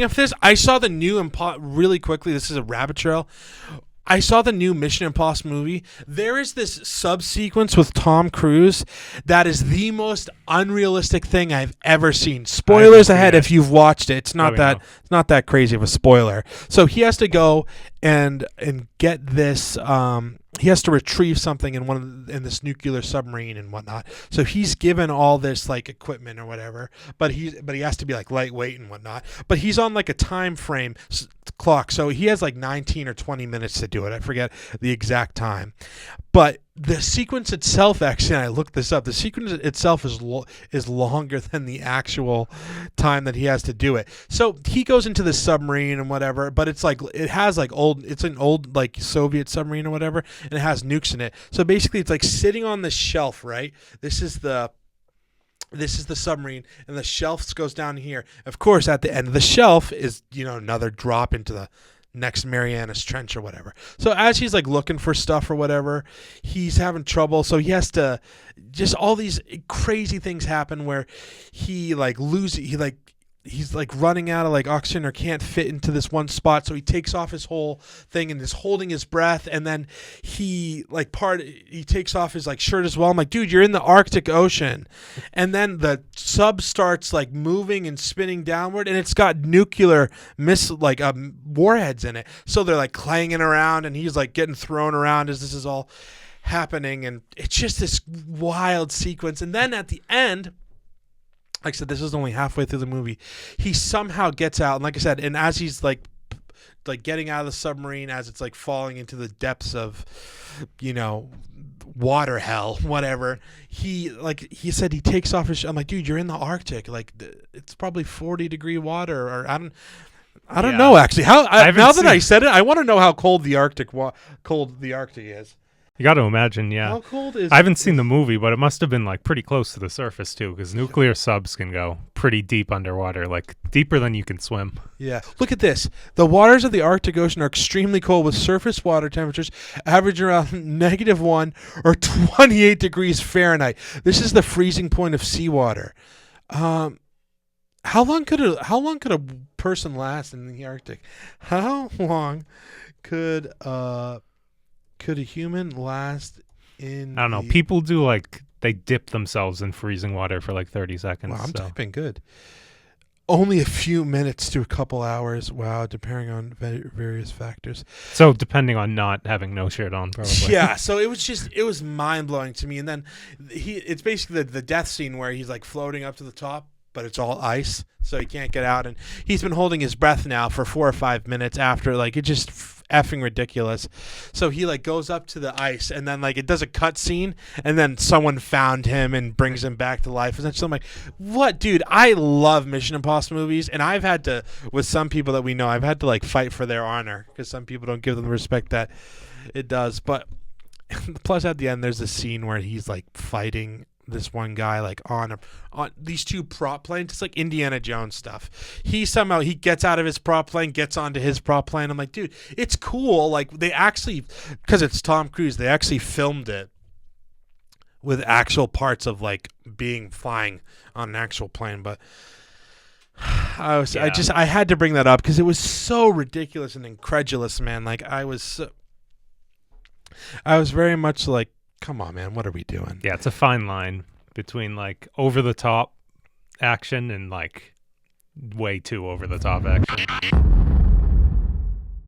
If this, I saw the new really quickly. This is a rabbit trail. I saw the new Mission Impossible movie. There is this subsequence with Tom Cruise that is the most unrealistic thing I've ever seen. Spoilers ahead if you've watched it. It's not that crazy of a spoiler. So he has to go and get this. He has to retrieve something in this nuclear submarine and whatnot. So he's given all this like equipment or whatever, but he has to be like lightweight and whatnot. But he's on like a time frame clock, so he has like 19 or 20 minutes to do it. I forget the exact time, but the sequence itself, actually, and I looked this up, the sequence itself is longer than the actual time that he has to do it. So he goes into the submarine and whatever, but it's like it's an old like Soviet submarine or whatever, and it has nukes in it. So basically, it's like sitting on the shelf, right? This is the submarine, and the shelf goes down here. Of course, at the end of the shelf is another drop into the next Marianas Trench or whatever. So as he's like looking for stuff or whatever, he's having trouble. So he has to, just all these crazy things happen where he's like running out of like oxygen or can't fit into this one spot. So he takes off his whole thing and is holding his breath. And then he takes off his like shirt as well. I'm like, dude, you're in the Arctic Ocean. And then the sub starts like moving and spinning downward, and it's got nuclear warheads in it. So they're like clanging around, and he's like getting thrown around as this is all happening. And it's just this wild sequence. And then at the end, like I said, this is only halfway through the movie, he somehow gets out, and like I said, and as he's like getting out of the submarine, as it's like falling into the depths of water hell, whatever, he said he takes off his I'm like, dude, you're in the Arctic, like it's probably 40-degree water, or I don't know actually. Now that I said it, I want to know how cold the Arctic is. You got to imagine, yeah. How cold is? I haven't seen the movie, but it must have been like pretty close to the surface too, because nuclear subs can go pretty deep underwater, like deeper than you can swim. Yeah. Look at this. The waters of the Arctic Ocean are extremely cold, with surface water temperatures averaging around -1 or 28 degrees Fahrenheit. This is the freezing point of seawater. How long could a person last in the Arctic? How long could a human last in? I don't know. People do they dip themselves in freezing water for like 30 seconds. Wow, I'm typing good. Only a few minutes to a couple hours. Wow, depending on various factors. So depending on not having no shirt on, probably. Yeah. So it was mind blowing to me. And then it's basically the death scene where he's like floating up to the top, but it's all ice, so he can't get out. And he's been holding his breath now for 4 or 5 minutes after, like, it just effing ridiculous. So he like goes up to the ice, and then like it does a cut scene, and then someone found him and brings him back to life. And so I'm like, what, dude? I love Mission Impossible movies, and I've had to, with some people that we know, I've had to like fight for their honor, because some people don't give them the respect that it does. But plus at the end, there's a scene where he's like fighting this one guy like on these two prop planes. It's like Indiana Jones stuff. He gets out of his prop plane, gets onto his prop plane. I'm like, dude, it's cool. Like, they actually, because it's Tom Cruise, they actually filmed it with actual parts of like flying on an actual plane. But I had to bring that up because it was so ridiculous and incredulous, man. Like, I was very much like, come on, man, what are we doing? Yeah, it's a fine line between like over the top action and like way too over the top action.